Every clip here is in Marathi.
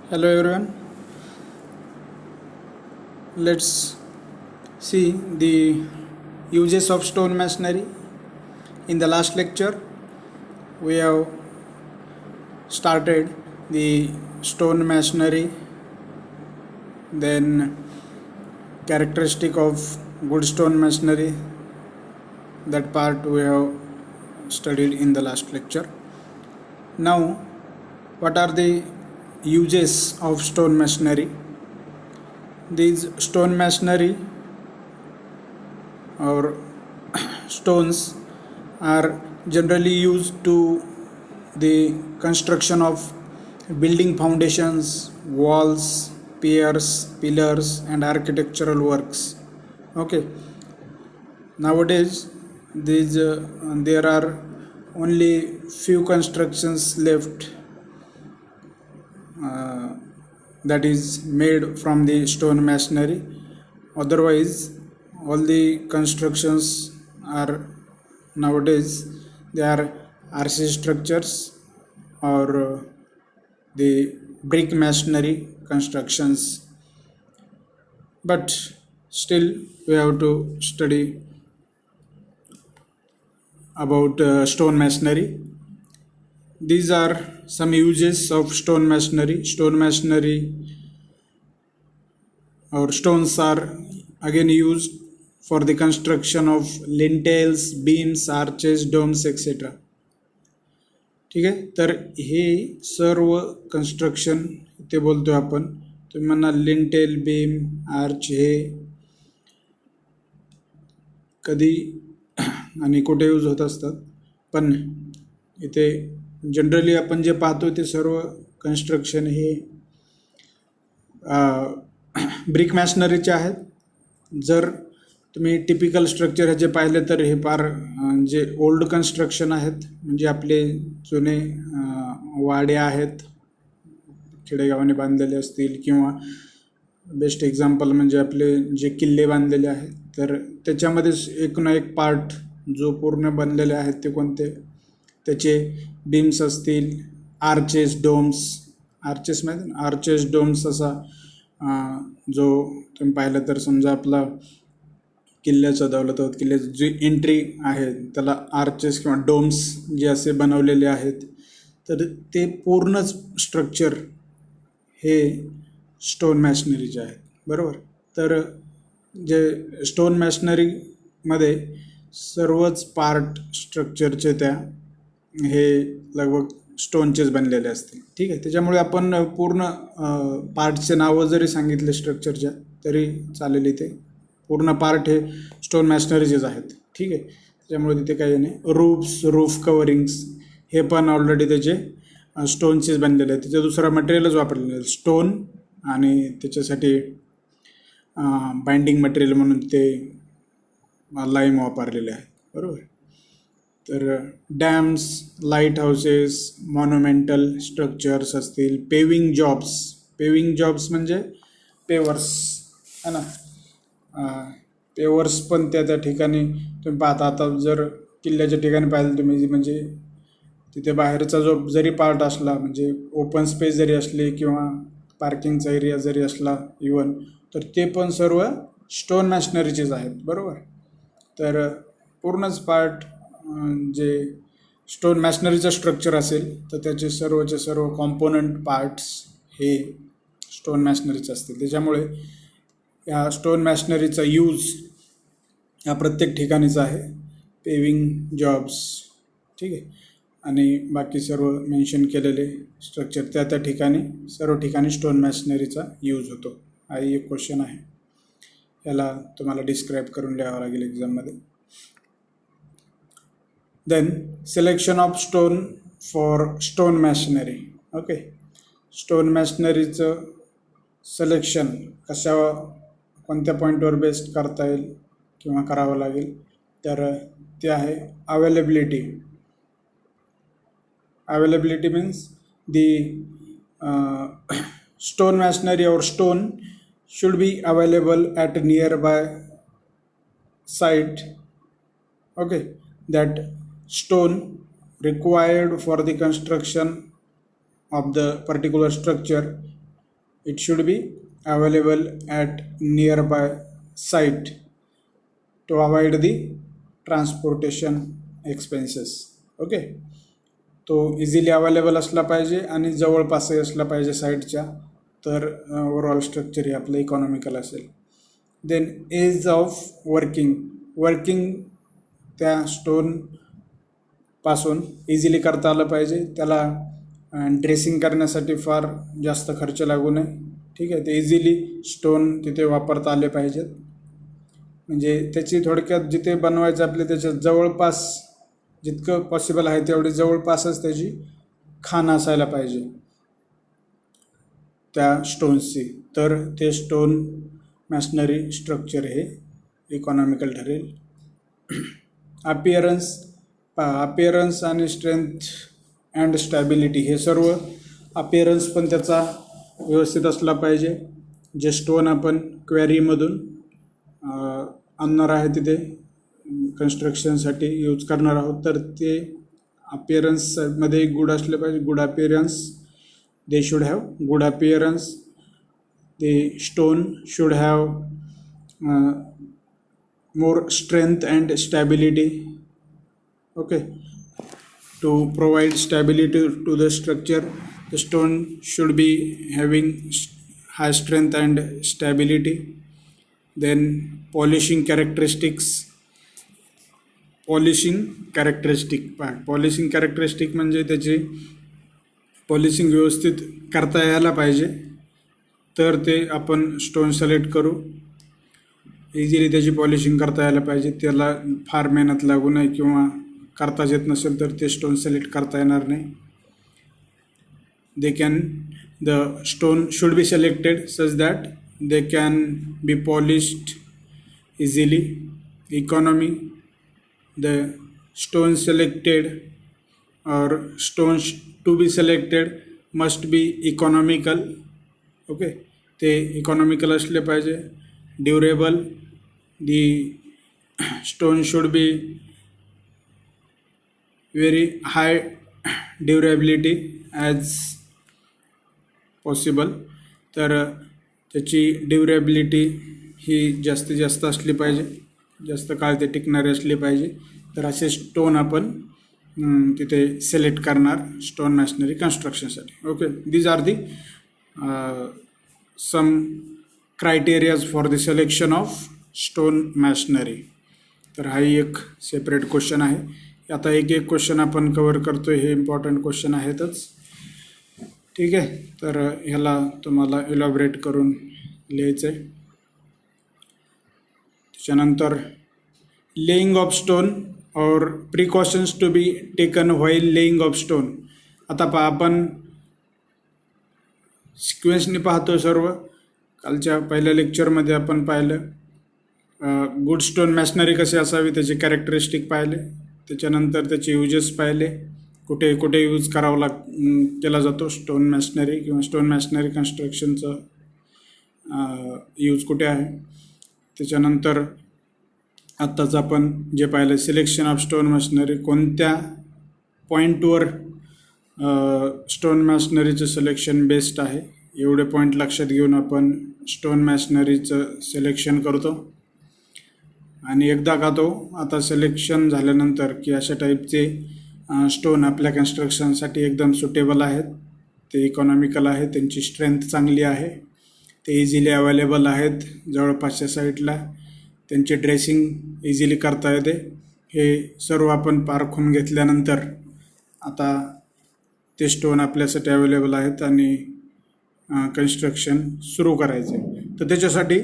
Hello everyone. Let's see the uses of stone masonry. In the last lecture, we have started the stone masonry, then characteristic of good stone masonry. That part we have studied in the last lecture. Now, what are the uses of stone masonry? These stone masonry or stones are generally used to the construction of building foundations, walls, piers, pillars, and architectural works. Okay, nowadays there are only few constructions left that is made from the stone masonry. Otherwise, all the constructions are nowadays they are RC structures or the brick masonry constructions. But still, we have to study about stone masonry. These are some uses of stone masonry. Stone masonry or stones are again used for the construction of lintels, beams, arches, domes, etc. ठीक आहे. तर हे सर्व कन्स्ट्रक्शन इथे बोलतोय आपण. तुम्ही म्हणा लिंटेल, बीम, आर्च हे कधी आणि कुठे यूज होत असतात, पण इथे जनरली आपण जे पाहतो ते सर्व कन्स्ट्रक्शन हे ब्रिक मॅशनरीचे आहेत. जर तुम्ही टिपिकल स्ट्रक्चर ह्याचे पाहिले तर हे फार जे ओल्ड कन्स्ट्रक्शन आहेत, म्हणजे आपले जुने वाड्या आहेत, खेडेगावाने बांधलेले असतील, किंवा बेस्ट एक्झाम्पल म्हणजे आपले जे किल्ले बांधलेले आहेत, तर त्याच्यामध्येच एक ना एक पार्ट जो पूर्ण बनलेले आहेत ते कोणते, त्याचे बीम्स असतील, आर्चेस, डोम्स, आर्चेस माहिती ना, आर्चेस, डोम्स असा जो तुम्ही पाहिलं तर समजा आपला किल्ल्याचं दौलताबाद किल्ल्याची जी एंट्री आहे त्याला आर्चेस किंवा डोम्स जे असे बनवलेले आहेत, तर ते पूर्णच स्ट्रक्चर हे स्टोन मॅशनरीचे आहेत. बरोबर. तर जे स्टोन मॅशनरीमध्ये सर्वच पार्ट स्ट्रक्चरचे त्या हे लगभग स्टोनचेच बनलेले असतील. ठीक आहे. त्याच्यामुळे आपण पूर्ण पार्टचे नावं जरी सांगितले स्ट्रक्चरच्या तरी चालेल. इथे पूर्ण पार्ट हे स्टोन मॅशनरीचेच आहेत. ठीक आहे. त्याच्यामुळे तिथे काही नाही. रूफ कवरिंग्स हे पण ऑलरेडी त्याचे स्टोनचेच बनलेले आहेत. त्याचं दुसरा मटेरियलच वापरलेलं आहे स्टोन, आणि त्याच्यासाठी बाइंडिंग मटेरियल म्हणून ते लाईम वापरलेले आहे. बरोबर. तर dams, light houses, monumental structures असतील, पेविंग जॉब्स म्हणजे पेवर्स है ना. पेवर्स पण त्या ठिकाणी तुम्ही पाहता. आता जर किल्ल्याच्या ठिकाणी पाहिलं तुम्ही, म्हणजे तिथे बाहेरचा जो जरी पार्ट असला, म्हणजे ओपन स्पेस जरी असली किंवा पार्किंगचा एरिया जरी असला इवन, तर ते पण सर्व स्टोन मॅशनरीचेच आहेत. बरोबर. तर पूर्णच पार्ट जे स्टोन मॅशनरीचं स्ट्रक्चर असेल तर त्याचे सर्वचे सर्व कॉम्पोनंट पार्ट्स हे स्टोन मॅशनरीचे असतील. त्याच्यामुळे या स्टोन मॅशनरीचा यूज या प्रत्येक ठिकाणीचा आहे. पेविंग जॉब्स, ठीक आहे, आणि बाकी सर्व मेन्शन केलेले स्ट्रक्चर त्या ठिकाणी सर्व ठिकाणी स्टोन मॅशनरीचा यूज होतो. हा एक क्वेश्चन आहे, याला तुम्हाला डिस्क्राईब करून लिहावं लागेल एक्झाममध्ये. Then selection of stone for stone masonry. Okay. Stone मॅशनरीचं सिलेक्शन कोणत्या पॉईंटवर बेस्ट करता येईल किंवा करावं लागेल, तर ते आहे availability. Availability means the stone masonry और stone should be available at nearby site. Okay, that stone required for the construction of the particular structure It should be available at nearby site to avoid the transportation expenses. Okay, तो इझिली अवेलेबल असला पाहिजे आणि जवळपासही असला पाहिजे साईटच्या, तर ओव्हरऑल स्ट्रक्चर हे आपलं इकॉनॉमिकल असेल. देन एज ऑफ वर्किंग त्या स्टोनपासून इझिली करता आलं पाहिजे. त्याला ड्रेसिंग करण्यासाठी फार जास्त खर्च लागू नये. ठीक आहे, ते इझिली स्टोन तिथे वापरता आले पाहिजेत. म्हणजे त्याची थोडक्यात जिथे बनवायचं आपले त्याच्या जवळपास जितकं पॉसिबल आहे तेवढी जवळपासच त्याची खाण असायला पाहिजे त्या स्टोन्सची, तर ते स्टोन मॅशनरी स्ट्रक्चर हे इकॉनॉमिकल ठरेल. अपिअरन्स आणि स्ट्रेंथ अँड स्टॅबिलिटी, हे सर्व अपिअरन्स पण त्याचा व्यवस्थित असला पाहिजे. जे स्टोन आपण क्वेरीमधून आणणार आहे तिथे कन्स्ट्रक्शनसाठी यूज करणार आहोत, तर ते अपिअरन्समध्ये गुड असले पाहिजे. Good appearance, they should have good appearance. The stone should have more strength and stability. Okay, to provide stability to the structure, the stone should be having high strength and stability. Then polishing characteristic म्हणजे त्याची पॉलिशिंग व्यवस्थित करता यायला पाहिजे, तर ते आपण स्टोन सिलेक्ट करू. इझिली त्याची पॉलिशिंग करता यायला पाहिजे, त्याला फार मेहनत लागू नये, किंवा करताच येत नसेल तर ते स्टोन सिलेक्ट करता येणार नाही. The stone should be selected such that they can be polished easily. Economy, the stone selected और stones to be selected must be economical. Okay, ते इकॉनॉमिकल असले पाहिजे. Durable, the stone should be very high durability as possible, तर त्याची ड्युरेबिलिटी ही जास्तीत जास्त असली पाहिजे, जास्त काळ ते टिकणारे असले पाहिजे. तर असे स्टोन आपण तिथे सिलेक्ट करणार स्टोन मॅशनरी कन्स्ट्रक्शनसाठी. Okay, these are the some criterias for the selection of stone masonry. तर हा एक सेपरेट क्वेश्चन आहे. आता एक क्वेश्चन आपण कवर करतो, हे इम्पॉर्टंट क्वेश्चन आहेतच. ठीक आहे, तर ह्याला तुम्हाला इलॉबरेट करून लिहायचं आहे. त्याच्यानंतर लेईंग ऑफ स्टोन और precautions to be taken while laying of stone. आता आपण सिक्वेन्सने पाहतो सर्व. कालच्या पहिल्या लेक्चरमध्ये आपण पाहिलं गुड स्टोन मॅशनरी कशी असावी, त्याचे कॅरेक्टरिस्टिक पाहिले. त्याच्यानंतर त्याचे युजेस पाहिले, कुठे कुठे यूज केला जातो स्टोन मॅशनरी किंवा स्टोन मॅशनरी कन्स्ट्रक्शनचं यूज कुठे आहे. त्याच्यानंतर आत्ताच आपण जे पाहिलं सिलेक्शन ऑफ स्टोन मॅशनरी, कोणत्या पॉईंटवर स्टोन मॅशनरीचं सिलेक्शन बेस्ट आहे, एवढे पॉईंट लक्षात घेऊन आपण स्टोन मॅशनरीचं सिलेक्शन करतो. आणि एकदा का तो आता सिलेक्शन झाल्यानंतर की अशा टाईपचे स्टोन आपल्या कन्स्ट्रक्शनसाठी एकदम सुटेबल आहेत, ते इकॉनॉमिकल आहे, त्यांची स्ट्रेंथ चांगली आहे, ते इझिली अवेलेबल आहेत जवळपासच्या साईडला, त्यांचे ड्रेसिंग इझिली करता येते, हे सर्व आपण पारखून घेतल्यानंतर आता ते स्टोन आपल्यासाठी अवेलेबल आहेत आणि कन्स्ट्रक्शन सुरू करायचे. तर त्याच्यासाठी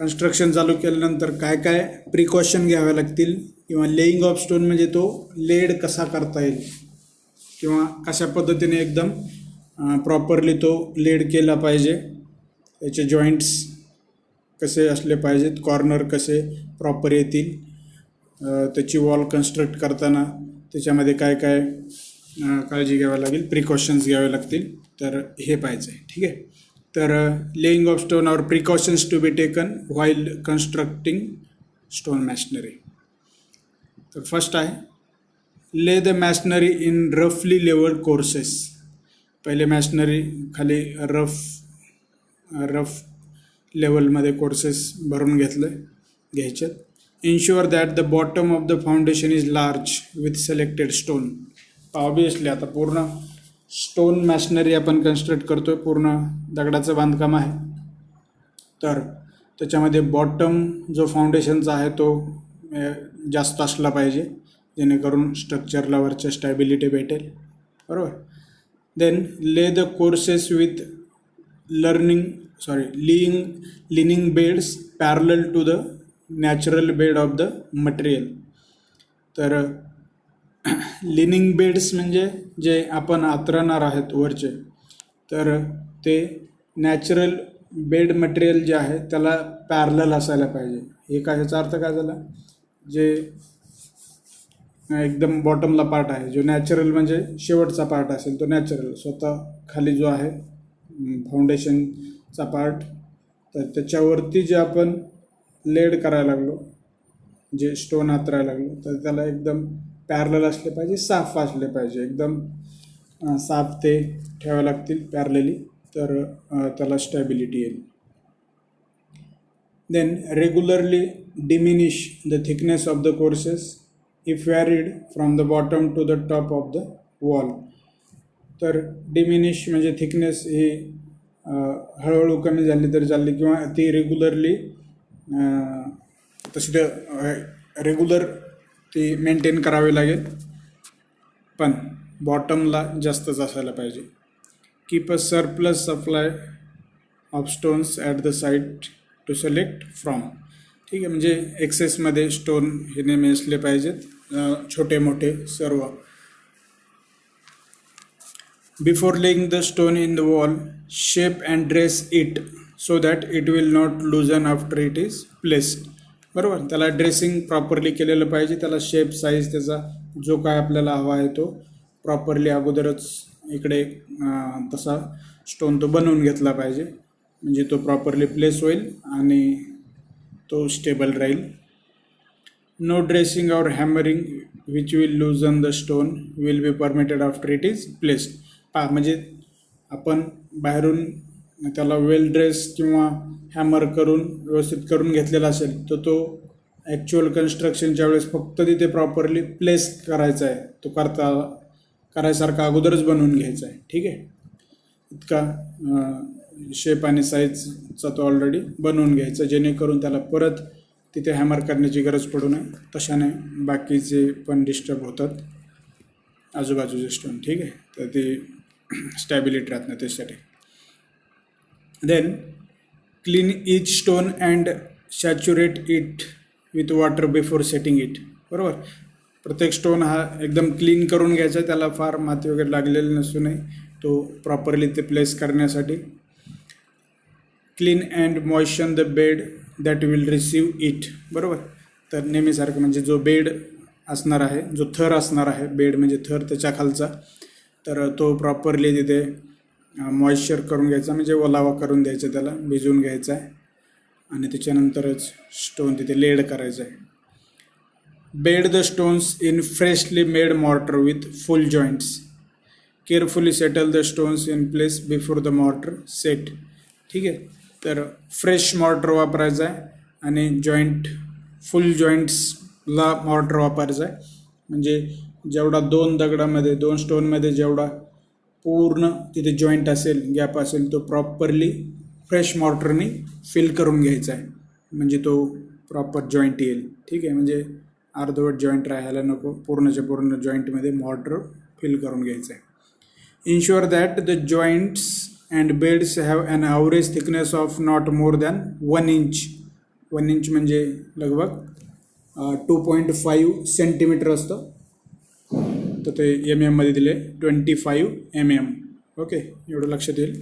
कन्स्ट्रक्शन चालू केल्यानंतर काय काय प्रिकॉशन घ्यावे लागतील, किंवा लेईंग ऑफ स्टोन म्हणजे तो लेड कसा करता येईल, किंवा कशा पद्धतीने एकदम प्रॉपरली तो लेड केला पाहिजे, त्याचे जॉईंट्स कसे असले पाहिजेत, कॉर्नर कसे प्रॉपर येतील, त्याची वॉल कन्स्ट्रक्ट करताना त्याच्यामध्ये काय काय काळजी घ्यावी लागेल, प्रिकॉशन्स घ्यावे लागतील, तर हे पाहिजे. ठीक आहे, तर लेईंग ऑफ स्टोन और precautions to be taken while constructing stone masonry. तर फर्स्ट आहे ले द मॅशनरी इन रफली लेवल्ड कोर्सेस. पहिले मॅशनरी खाली रफ रफ लेवलमध्ये कोर्सेस भरून घ्यायचे. Ensure that the bottom of the foundation is large with selected stone. Obviously आता पूर्ण स्टोन मॅशनरी आपण कन्स्ट्रक्ट करतो आहे, पूर्ण दगडाचं बांधकाम आहे, तर त्याच्यामध्ये बॉटम जो फाउंडेशनचा आहे तो जास्त असला पाहिजे, जेणेकरून स्ट्रक्चरला वरच्या स्टॅबिलिटी भेटेल. बरोबर. Then lay the courses with lining beds parallel to the natural bed of the material. तर लिनिंग बेड्स म्हणजे जे आपण आतरणार आहेत वरचे, तर ते नॅचरल बेड मटेरियल जे आहे त्याला पॅरलल असायला पाहिजे. हे काय, ह्याचा अर्थ काय झाला, जे एकदम बॉटमला पार्ट आहे, जो नॅचरल म्हणजे शेवटचा पार्ट असेल तो नॅचरल, स्वतः खाली जो आहे फाउंडेशनचा पार्ट, तर त्याच्यावरती जे आपण लेड करायला लागलो, जे स्टोन आतरायला लागलो, तर त्याला एकदम पॅरलल असले पाहिजे, साफ असले पाहिजे, एकदम साफ ते ठेवावे लागतील पॅरलली, तर त्याला स्टॅबिलिटी येईल. Then regularly diminish the thickness of the courses if varied from the bottom to the top of the wall. तर डिमिनिश म्हणजे थिकनेस ही हळूहळू कमी झाली तर चालली, किंवा ती रेग्युलरली तशी रेग्युलर ती मेंटेन करावी लागेल, पण बॉटमला जास्तच असायला पाहिजे. Keep a surplus supply of stones at the site to select from. ठीक आहे, म्हणजे एक्सेसमध्ये स्टोन हे नेहमी असले पाहिजेत, छोटे मोठे सर्व. Before laying the stone in the wall, shape and dress it so that it will not लूजन after it is placed. बरोबर. त्याला ड्रेसिंग प्रॉपरली केलेलं पाहिजे, त्याला शेप साईज त्याचा जो काय आपल्याला हवा आहे तो प्रॉपरली अगोदरच इकडे तसा स्टोन तो बनवून घेतला पाहिजे, म्हणजे तो प्रॉपरली प्लेस होईल आणि तो स्टेबल राहील. नो ड्रेसिंग और hammering which will लूजन the stone will be permitted after it is placed. म्हणजे आपण बाहेरून त्याला वेल ड्रेस किंवा हॅमर करून व्यवस्थित करून घेतलेला असेल, तर तो ॲक्च्युअल कन्स्ट्रक्शनच्या वेळेस फक्त तिथे प्रॉपरली प्लेस करायचा आहे, तो करायसारखा अगोदरच बनवून घ्यायचा आहे. ठीक आहे, इतका शेप आणि साईजचा तो ऑलरेडी बनवून घ्यायचा, जेणेकरून त्याला परत तिथे हॅमर करण्याची गरज पडू नये. तशाने बाकीचे पण डिस्टर्ब होतात आजूबाजूचे स्टोन. ठीक आहे, तर ते स्टॅबिलिटी राहत नाही त्यासाठी. Then clean each stone and saturate it with water before setting it. बरोबर. प्रत्येक स्टोन हा एकदम क्लीन करून घ्यायचा, त्याला फार माती वगैरे लागलेली नसू नये, तो प्रॉपरली ते प्लेस करण्यासाठी. Clean and moisten the bed that will receive it. बरोबर. तर नेहमीसारखं म्हणजे जो बेड असणार आहे, जो थर असणार आहे, बेड म्हणजे थर त्याच्या खालचा, तर तो प्रॉपरली तिथे मॉइश्चर करून घ्यायचा, म्हणजे ओलावा करून द्यायचा, त्याला भिजवून घ्यायचा आहे, आणि त्याच्यानंतरच स्टोन तिथे लेड करायचं आहे. Bed the stones in freshly made mortar with full joints. Carefully settle the stones in place before the mortar set. ठीक आहे, तर फ्रेश मॉर्टर वापरायचा आहे आणि फुल जॉईंट्सला मॉर्टर वापरायचा आहे, म्हणजे जेवढा दोन स्टोनमध्ये जेवढा पूर्ण तिथे जॉईंट असेल, गॅप असेल, तो प्रॉपरली फ्रेश मॉर्टरनी फिल करून घ्यायचा आहे, म्हणजे तो प्रॉपर जॉईंट येईल. ठीक आहे, म्हणजे अर्धवट जॉईंट राहायला नको, पूर्णच्या पूर्ण जॉईंटमध्ये मॉर्टर फिल करून घ्यायचं आहे. Ensure that the joints and beds have an average thickness of not more than 1 inch. 1 inch म्हणजे लगभग 2.5 सेंटीमीटर असतं, तर ते MM मध्ये दिले 25 mm. ओके, एवढं लक्षात येईल.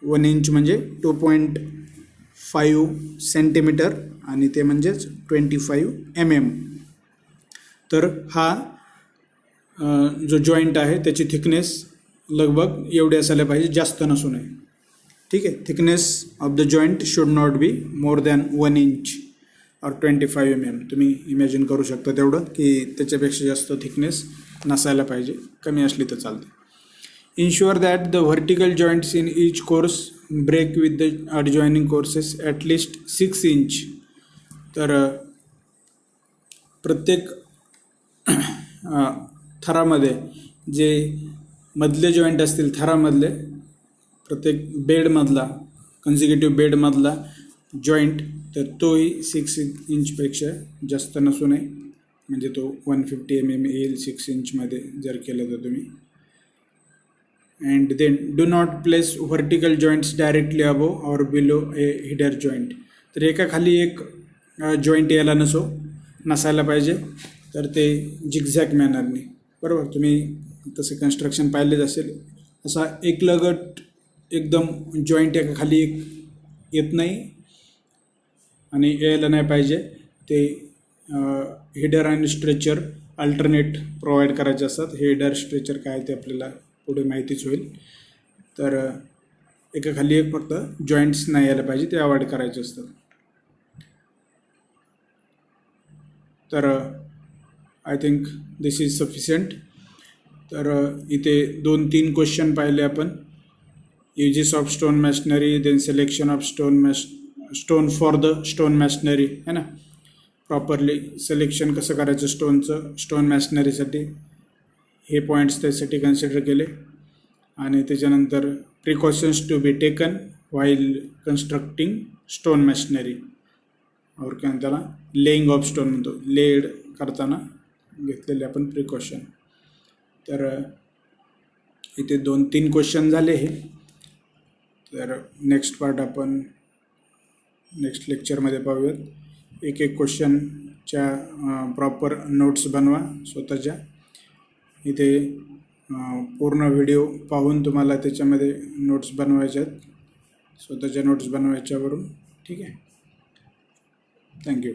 1 इंच म्हणजे 2.5 सेंटीमीटर आणि ते म्हणजेच 25 mm. तर हा जो जॉईंट आहे त्याची थिकनेस लगभग एवढी असायला पाहिजे, जास्त नसू नये. ठीक आहे, thickness of the joint should not be more than 1 inch और 25 mm. तुम्ही इमॅजिन करू शकता तेवढं, की त्याच्यापेक्षा जास्त थिकनेस नसायला पाहिजे, कमी असली तर चालते. Ensure that the vertical joints in each course break with the adjoining courses at least 6 inch. तर प्रत्येक थरामध्ये जे मधले जॉईंट असतील थरामधले प्रत्येक बेडमधला कन्झिक्युटिव्ह बेडमधला जॉईंट तर तोही 6 इंचपेक्षा जास्त नसू नये. म्हणजे तो 150 mm येईल 6 इंचमध्ये जर केलं तर तुम्ही. And then do not place vertical joints directly above or below a header joint. तर एकाखाली एक जॉईंट यायला नसायला पाहिजे. तर ते झिगझॅग मॅनरने बरोबर तुम्ही तसे कन्स्ट्रक्शन पाहिलेच असेल. असा एकलगट एकदम जॉईंट एकाखाली एक येत नाही आणि यायला नाही पाहिजे. ते हिडर आणि स्ट्रेचर अल्टरनेट प्रोव्हाइड करायचे असतात. हिडर स्ट्रेचर काय ते आपल्याला पुढे माहितीच होईल. तर एकाखाली एक फक्त जॉईंट्स नाही यायला पाहिजे ते अवॉइड करायचे असतात. तर I think this is sufficient. तर इथे 2-3 क्वेश्चन पाहिले आपण. Uses of stone masonry, then selection of stone for the stone masonry है ना. प्रॉपरली सिलेक्शन कसं करायचं स्टोनचं स्टोन मॅशनरीसाठी हे पॉईंट्स त्यासाठी कन्सिडर केले. आणि त्याच्यानंतर precautions to be taken while constructing stone masonry और काय त्याला लेईंग ऑफ स्टोन म्हणतो. लेड करताना घेतलेले आपण प्रिकॉशन. तर इथे 2-3 क्वेश्चन झाले हे. तर नेक्स्ट पार्ट आपण नेक्स्ट लेक्चरमध्ये पाहूयात. एक क्वेश्चनच्या प्रॉपर नोट्स बनवा स्वतःच्या. इथे पूर्ण व्हिडिओ पाहून तुम्हाला त्याच्यामध्ये नोट्स बनवायच्या आहेत. स्वतःच्या नोट्स बनवायच्यावरून ठीक आहे. थँक्यू.